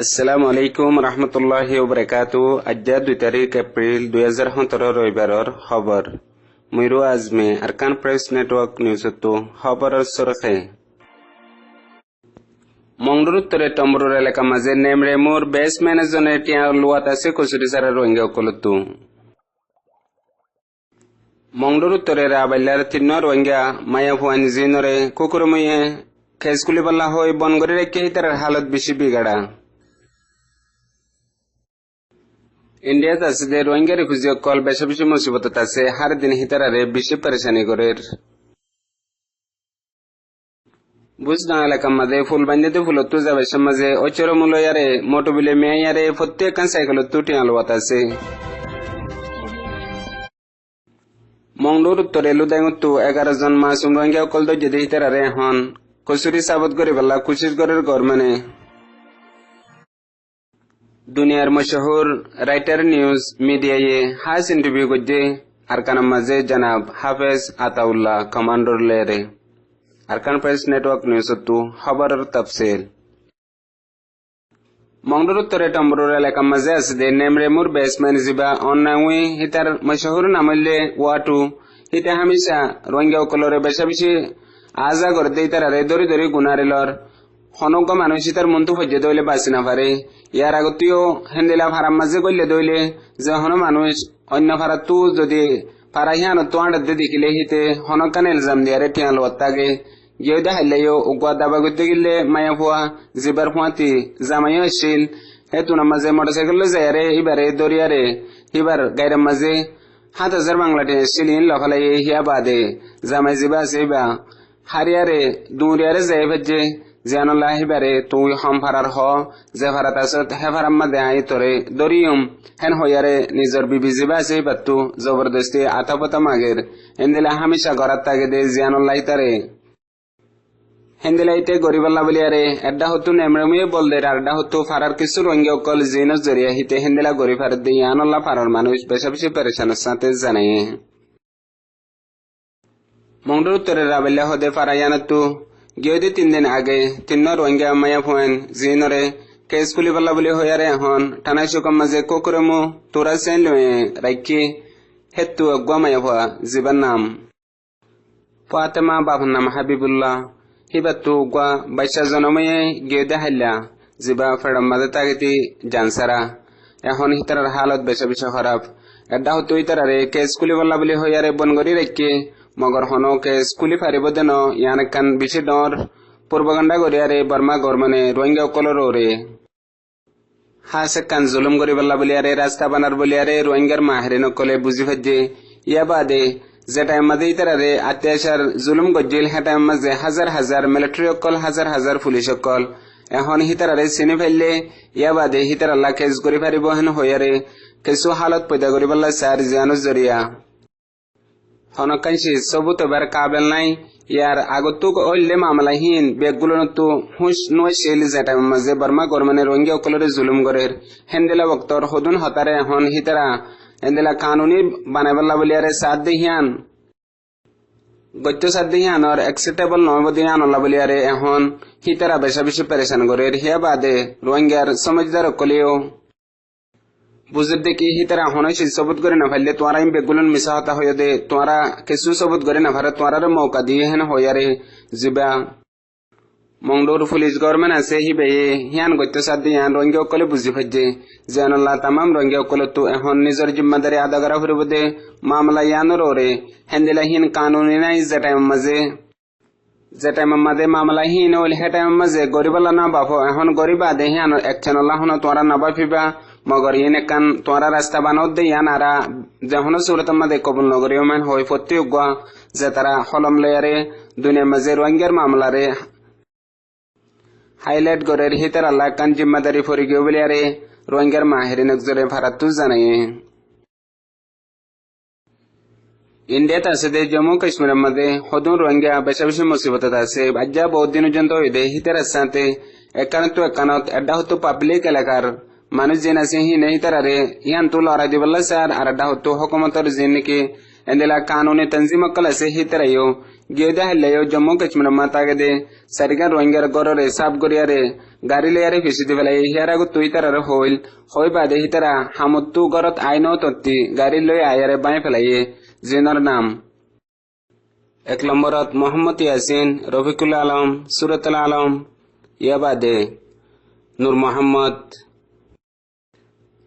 আসসালামু আলাইকুম রহমতুল্লাহি ওবরাকাতু। আজ্জা 2 তারিখ এপ্রিল 2017 রবিবারর খবর মুইরু আজমে আরকান প্রেস নেটওয়ার্ক নিউজতো খবরের সরখে মংডুর উত্তরে টম্বরুর এলাকা মাঝে নেমরে মোর বেস ম্যানেজনের টিয়া লুয়াত আছে কচুরি সারা রোহিঙ্গা কলতু মংডুর উত্তরে রাবাইলার তিন্ন রোহিঙ্গা মায়া ফুয়ান জিনরে কুকুরমুয়ে খেসকুলি পাল্লা হয়ে বনগরে রেখে হিতার হালত বেশি বিগাড়া ইন্ডিয়াত আছে যে রোহিঙ্গা রিফিউজি কল বেশি বেশি মুসিবত আছে হার দিন হিতারারে বেশি পরেশানি করে বুঝনা এলাকা মাঝে ফুল বান্ধিতে ফুলতো যাবে সমাজে অচর মূল ইয়ারে মোটো বিলে মেয়ে ইয়ারে প্রত্যেক সাইকেল তুটি আলোয়াত আছে মংডুর উত্তরে লুদাইমতো 11 জন মাসুম রোহিঙ্গা কল দৈর্য হিতারারে হন কচুরি সাবত করে বেলা কুচিস গরের ঘর মানে দুনিয়ার মশহুর রাইটার নিউজ মিডিয়ায়ে হাস ইন্টারভিউ করছে আরকানের মাঝে জনাব হাফেজ আতাউল্লাহ কমান্ডর লেরে আরকান প্রেস নেটওয়ার্ক নিউজতো খবরের তফসিল মংডুর উত্তরে টম্বরুর এলাকা মাঝে আছে দে নেমরেমুর বেসম্যান জিবা অন্নাউই হিতার মশহুর নামলে ওয়াটু হিতে হামিশা রোহিঙ্গা কলরে বেশা বেশি আজা করে দেই তারারে দরি দরি গুনারিলর হনক মানুষ তার মন্তু ফজে দইলে বাঁচি না পারে ইয়ার আগতেও হেন্দিলা ফারাম মাঝে গইলে দইলে যে হন মানুষ অন্য ফারাতু যদি ফারাহিয়ান তো আড্ডে দেখিলে হিতে হনকান এলজাম দিয়ারে টিয়াল ওত্তাগে গিয়ে দেখাইলেও উগুয়া দাবা করতে গেলে মায়া ফুয়া জিবার ফুয়াতি জামাইও আসছিল হেতুনার মাঝে মোটরসাইকেল যায়ারে এবারে দরিয়ারে এবার গাইরের মাঝে 7,000 বাংলাদেশ সিলিন লফালাই হিয়া বাদে জামাই জিবা আছে বা হারিয়ারে দুরিয়ারে যাই ভেজে জিয়ানুল্লাহ হিবারে তুই হম ফারার হ যে ফারাত আসত হে ফারাম মাদে আই তোরে দরিয়ম হেন হইয়ারে নিজর বিবি জিবা আছে বাত্তু জবরদস্তি আতাপতা মাগের হেন্দিলা হামিশা ঘরাত তাগে দে জিয়ানুল্লাহ তারে হেন্দিলাইতে গরিবাল্লা বলিয়ারে এড্ডা হতু নেমরেমুয়ে বল দে আড্ডা হতু ফারার কিছু রঙ্গিয়া কল জিনস জরিয়া হিতে হেন্দিলা গরি ফারাত দে ইয়ানুল্লাহ ফারার মানুষ বেশা বেশি পেরেশানের সাথে জানাই মংডুর উত্তরে রাবেল্লা হদে ফারায়ানাতু গিয়ে 3 দিন আগে 3 রোহিঙ্গা মায়া ফুয়েন জিনরে কেস খুলি পাল্লা বলি হইয়ারে এখন টানাই সুকম মাঝে কোকরমু তোরা সেন লয়ে রাখি হেতু আগুয়া মায়া ফুয়া জিবার নাম ফাতেমা বাবার নাম হাবিবুল্লাহ হিবাতু গুয়া 22 জনময়ে গিয়ে দেখাইলা জিবা ফেডম মাঝে তাগিতি জানসারা এখন হিতার হালত বেশা বেশা খারাপ এডা হতো ইতারে কেস খুলি পাল্লা বলি হইয়ারে বনগরি রাখি মগর হনকে স্কুলি ফারিব দেন ইয়ান কান বেশি ডর পূর্বগণ্ডা গরিয়ারে বর্মা গরমানে রোহিঙ্গা কলর ওরে হাসে কান জুলুম গরি বল্লা বলিয়ারে রাস্তা বানার বলিয়ারে রোহিঙ্গার মাহেরে নকলে বুঝি ভাজে ইয়া বাদে যে টাইম মাঝে ইতারে অত্যাচার জুলুম গজ্জিল হে টাইম মাঝে হাজার হাজার মিলিটারি অকল হাজার হাজার পুলিশ অকল এখন হিতারে চিনি ফেললে ইয়া বাদে হিতার আল্লাহ কেস গরি ফারিব হেন হইয়ারে কিছু হালত পয়দা গরি বল্লা সার জিয়ানো জরিয়া হনকাইছি সবুত এবার কাবেল নাই ইয়ার আগতুক ওইলে মামলাহীন বেগগুলোনতো হুঁশ নয়ছিল যেটা মাঝে বর্মা গরমানে রোহিঙ্গা অকলরে জুলুম গরের হেন্দেলা বক্তর হদুন হতারে হন হিতারা হেন্দেলা কানুনি বানাইবল্লা বলিয়ারে সাথ দিহিয়ান গত্য সাথ দিহিয়ানর অ্যাকসেপ্টেবল নয় বদিয়ান আল্লাহ বলিয়ারে এখন হিতারা বেশা বেশি পেরেশান গরের হিয়া বাদে রোহিঙ্গার সমজদার অকলেও বুঝে দেখি হিতারা হনই সবুত করে না ফেললে তোরা বেগুলন মিশা হতা হয়ে দে তোরা কিছু সবুত করে না ফারে তোরারে মৌকা দিয়ে হেন হইয়ারে জিবা মংডুর পুলিশ গভর্নমেন্ট আছে হিবে হিয়ান গত্য সাথ দিয়ান রোহিঙ্গা অকলে বুঝি ফাজে জানাল্লাহ তামাম রোহিঙ্গা অকলে তো এখন নিজের জিম্মাদারি আদা করা ফুরিব দে মামলা ইয়ানোর ওরে হেন্দিলাহীন কানুনি নাই যে টাইম মাঝে মামলাহীন ওল হে টাইম মাঝে গরিবালা না বাফো এখন গরিবা দে হিয়ান একচেন আল্লাহ তোরা না বাফিবা মগর ইন একান তোরা রাস্তা বানাও দে ইয়ান আরা যখন সুরত মাঝে কবুল নগরীয় মান হই ফতি উগুয়া যে তারা হলম লেয়ারে দুনিয়ার মাঝে রোহিঙ্গার মামলারে হাইলাইট গরের হিতার আল্লাহ কান জিম্মাদারি ফরি গিয়ে বলিয়ারে রোহিঙ্গার মাহেরি নজরে ভারাতু জানাই ইন্ডিয়াত আছে দে জম্মু কাশ্মীরের মাঝে হদুন রোহিঙ্গা বেশা বেশি মুসিবত আছে আজ্জা বহুত দিন পর্যন্ত হইদে হিতার সাথে একানত এডা হতো পাবলিক এলাকার মানুষ যেন আছে হি নেই তারারে ইয়ান তো লড়াই দিবল্লা স্যার আর এডা হতো হকুমতর যে নাকি endela kanuni tanzima kala se hitarayo gyoda halayo Jammu Kashmir matagade sarigan roingar gorore sab goriyare garile yare fisidi velay hiara gu tuitarar hoy bade hitara hamuttu gorot aino totti garillo ayare bai felaye zinar nam ek lambarat Muhammad Yasin Rafiqul Alam Suratul Alam yabade Nur Muhammad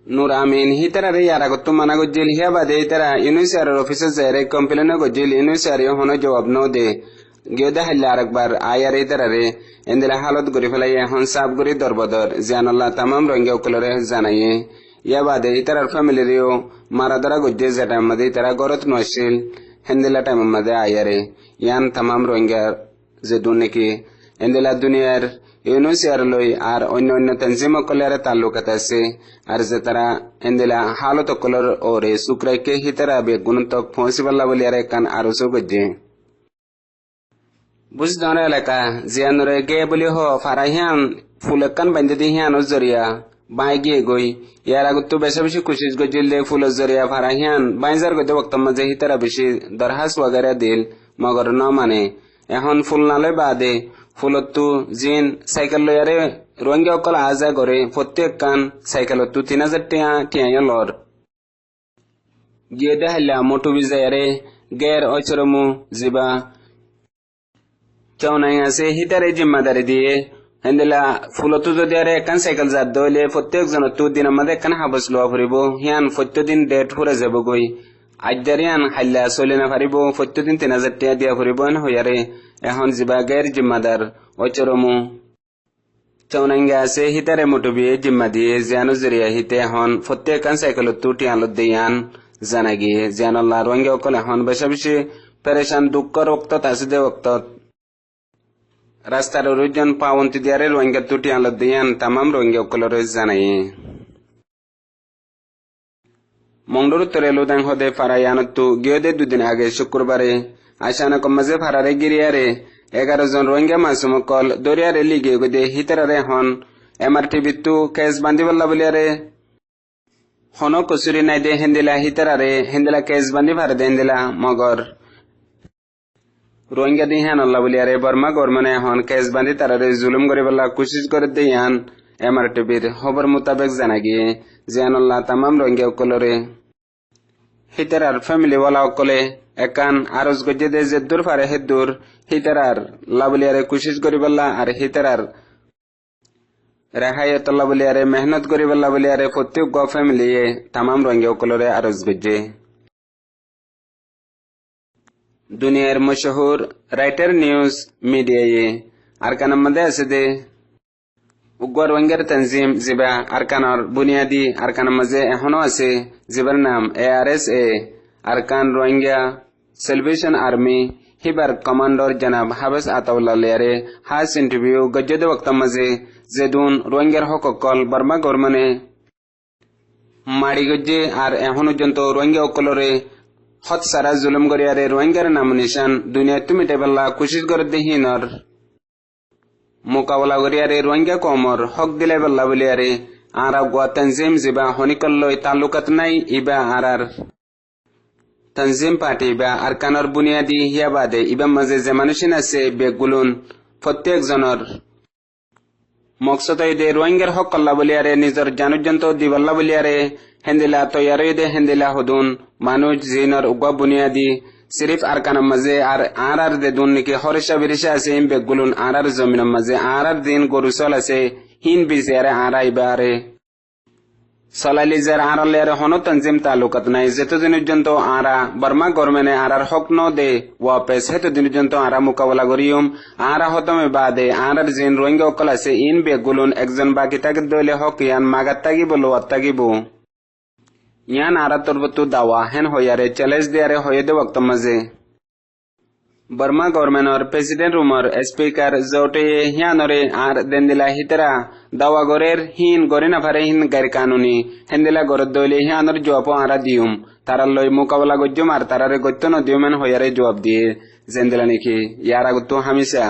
Nur Amin hitara re yara gottu mana gojil yabade hitara UNHCR officer zaire complain gojil UNHCR hono jawab no de gyoda hallar akbar ayare hitara re endela halot gori felaye hon sab gori dorbodor janallah tamam ronge okulore janaye yabade hitara family reo maradara gojje zata made hitara gorot noshil hendela time made ayare yan tamam ronge zedunne ki endela duniyar UNHCR loy ar onno tanzima kolere talukat ase ar zetara endela halot kolor ore sukray ke hitara be guntok possible bali are kan aruso gojje buzdana elaka zianore ge boli ho farahian fulakan bandedi hian ozoriya baigi goi yara guttu besabishi kushish gojille fulo zoriya farahian baizar gode waqt maze hitara bishi darhas wagara dil magar na mane ehon fulnale bade ফুলতু জিন cycle লয়ারে রঙ্গে অকল আজা করে প্রত্যেক কান সাইকেলতু 3000 টাকা টিয়া লর গিয়ে দেখাইলা মোটু বিজায়ারে গের অচরমু জিবা কেউ নাই আছে হিতারে জিম্মাদারি দিয়ে হেন্দেলা ফুলতু যদি আরে কান সাইকেল জাত দইলে প্রত্যেক জনতু দিন আমাদের কান হাবস লওয়া ফুরিব হিয়ান প্রত্যেকদিন ডেট ফুরে যাব গই আজ্জারিয়ান হাইলা চলে না পারিব প্রত্যেকদিন 3000 টাকা দিয়া ফুরিব হইয়ারে এখন জিবা গের জিম্মাদার অচরমু চৌনাঙ্গা আছে হিতারে মোটবিয়ে জিম্মা দিয়ে জিয়ানো জরিয়া হিতে এখন প্রত্যেক কান সাইকেল তুটি আলো দিয়ান জানা গিয়ে জিয়ানল্লাহ রঙ্গে অকল এখন বেশা বেশি পেরেশান দুঃখর ওক্তত আছে দে ওক্তত রাস্তার রুজন পাওয়ন্তি দিয়ারে রঙ্গে তুটি আলো দিয়ান তামাম রঙ্গে অকলরে জানাই মংডুর তরে লুদাং হদে ফারায়ানতু গিয়েদে দুদিন আগে শুক্রবারে আশানক মাঝে ফারারে গিরিয়ারে 11 জন রোহিঙ্গা মাসুমকল দরিয়ারে লিগে গদে হিতারে হন MRTB তু কেস বান্দিবল্লা বলিয়ারে হন কসুরি নাই দে হেন্দিলা হিতারে হেন্দিলা কেস বান্দি ভারে দে হেন্দিলা মগর রোহিঙ্গা দি হান আল্লাহ বলিয়ারে বর্মা গরমানে হন কেস বান্দি তারারে জুলুম করিবল্লা কোশিশ করে দেয়ান MRTBর খবর মোতাবেক জানা গিয়ে জানাল্লাহ তামাম রোহিঙ্গা কলরে হিতারার ফ্যামিলি ওয়ালা কলে একান আরজ গজে দে জেদুর ফারে হেদুর হিতারার লাবলিয়ারে কোশিশ করিবল্লা আর হিতারার রেহায়ত লাবলিয়ারে মেহনত করিবল্লা বলিয়ারে প্রত্যেক গ ফ্যামিলিয়ে তামাম রোহিঙ্গা কলরে আরজ গজে দুনিয়ার মশহুর রাইটার নিউজ মিডিয়ায়ে আরকানার মধ্যে আছে দে উগ্র রোহিঙ্গার তনজিম জিবা আরকানর বুনিয়াদি আরকানার মাঝে এখনো আছে জিবার নাম ARSA Arakan Rohingya Salvation Army হিবার কমান্ডার জনাব হাবেস আতাউল্লাহ লেয়ারে হাস ইন্টারভিউ গজ্জেদে ওয়াক্ত মাঝে জেদুন রোহিঙ্গার হককল বর্মা গরমানে মাড়ি গজ্জে আর এখনো পর্যন্ত রোহিঙ্গা অকলরে হত সারা জুলুম গরিয়ারে রোহিঙ্গার নাম নিশান দুনিয়া তুমি টেবল্লা কোশিশ করে দেহিনর মোকাবলা করিয়ারে রোহিঙ্গা কমর হক দিলে বল্লা বলিয়ারে আরা গোয়া তনজিম জিবা হনিকল্লই তালুকাত নাই ইবা আরার তনজিম পার্টি বা আরকানর বুনিয়াদি হিয়া বাদে ইবা মাঝে যে মানুষিন আছে বেগুলুন প্রত্যেক জনের মকসদ দে রোহিঙ্গার হক কল্লা বলিয়ারে নিজের জানুজন্ত দিবল্লা বলিয়ারে হেন্দিলা তৈয়ারে দে হেন্দিলা হদুন মানুষ জিনর উগা বুনিয়াদি সিরিফ আরকানার মাঝে আর আরার দে দুন নাকি হরিষা বিরিষা আছে ইম বেগুলুন আরার জমিনের মাঝে আরার দিন গরুসল আছে হিন বিজিয়ারে আরা ইবারে সলালিজার আরালের হন তনজিম তালুকাত নাই যেতদিন পর্যন্ত আরা বর্মা গরমেনে আরার হক ন দে ওয়াপেস হেতদিন পর্যন্ত আরা মোকাবেলা করিম আরা হতমে বাদে আরার জিন রোহিঙ্গা অকল আছে ইন বেগুলুন একজন বাকি তাকে দইলে হক ইয়ান মাগাত তাগিব লোয়াত তাগিব ইয়ান আরা তরবতু দাওয়া হেন হইয়ারে চ্যালেঞ্জ দিয়ারে হয়ে দে ওয়াক্ত মাঝে বর্মা গভর্নমেন্টর প্রেসিডেন্ট রুমর স্পিকার জোটে হিয়ানরে আর দেন্দিলা হিতরা দাওয়া গরের হিন গরে না ফারে হিন গার কানুনি হেন্দিলা গরদ দইলে হিয়ানর জবাব আরা দিউম তারা লই মোকাবেলা গজ্জম আর তারারে গত্য ন দিউমেন হইয়ারে জবাব দিয়ে জেন্দিলা নাকি ইয়ারা গত্য হামিসা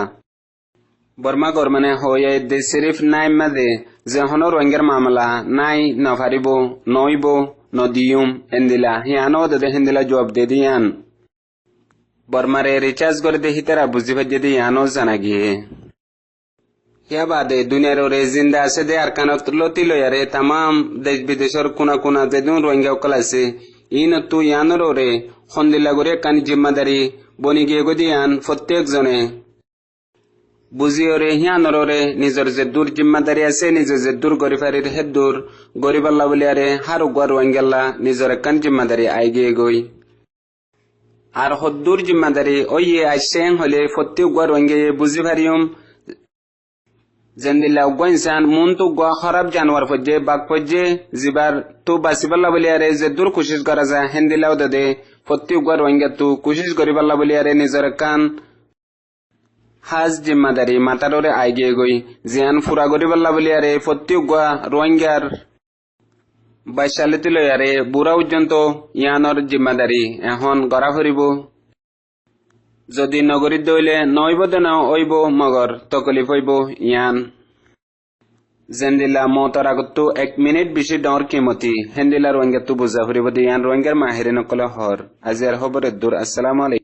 বর্মা গভর্নমেন্টে হয়ে দে সিরিফ নাই মাদে যে হন রোহিঙ্গার মামলা নাই না ফারিব নইব নদিয়ুম হেন্দিলা হিয়ানো দে হেন্দিলা জবাব দে দিয়ান বর্মারে রিচার্জ করে দে হিতারা বুঝি ভাজ্যে দে ইয়ানো জানা গিয়ে হিয়া বাদে দুনিয়ার ওরে জিন্দা আছে দে আর কানত লতি লয়ারে তামাম দেশ বিদেশের কোনা কোনা যেদিন রোহিঙ্গা অকল আছে ইনতু ইয়ানোর ওরে হন্দিলা করে কানি জিম্মাদারি বনি গিয়ে গদিয়ান প্রত্যেক জনে বুঝি ওরে হিয়ানোর ওরে নিজের যে দূর জিম্মাদারি আছে নিজের যে দূর গরিফারির হে দূর গরিবাল্লা বলে আরে হারু গুয়া রোহিঙ্গাল্লা নিজের কান জিম্মাদারি আই গিয়ে গই আর হদ্দুর জিম্মাদারি ওই আইসেং হলে প্রত্যেক গুয়া রোহিঙ্গা বুঝি ভারিয়ম জেন্দিল্লা উগ্র ইনসান মন তো গুয়া খারাপ জানোয়ার ফজ্জে বাঘ ফজ্জে জিবার তো বাসিবাল্লা বলে আরে যে দূর কোশিশ করা যায় হেন্দিলাও দে প্রত্যেক গুয়া রোহিঙ্গা তো কোশিশ করিবাল্লা বলে আরে নিজের কান হাজ জিম্মাদারি মাতারে আইগে গই জিয়ান ফুরা গরিবাল্লা বলে আরে প্রত্যেক গুয়া রোহিঙ্গার বাইশালিতে লই আরে বুড়া পর্যন্ত ইয়ানোর জিম্মাদারি এখন গড়া ফরিব যদি নগরীত দইলে নইব দেন ওইব মগর তকলিফ হইব ইয়ান জেন্দিলা মতর আগত 1 মিনিট বেশি ডর কিমতি হেন্দিলা রোহিঙ্গা তো বুঝা ফরিব ইয়ান রোহিঙ্গার মাহিরে নকল হর আজিয়ার খবরের দূর আসসালামু আলাইকুম।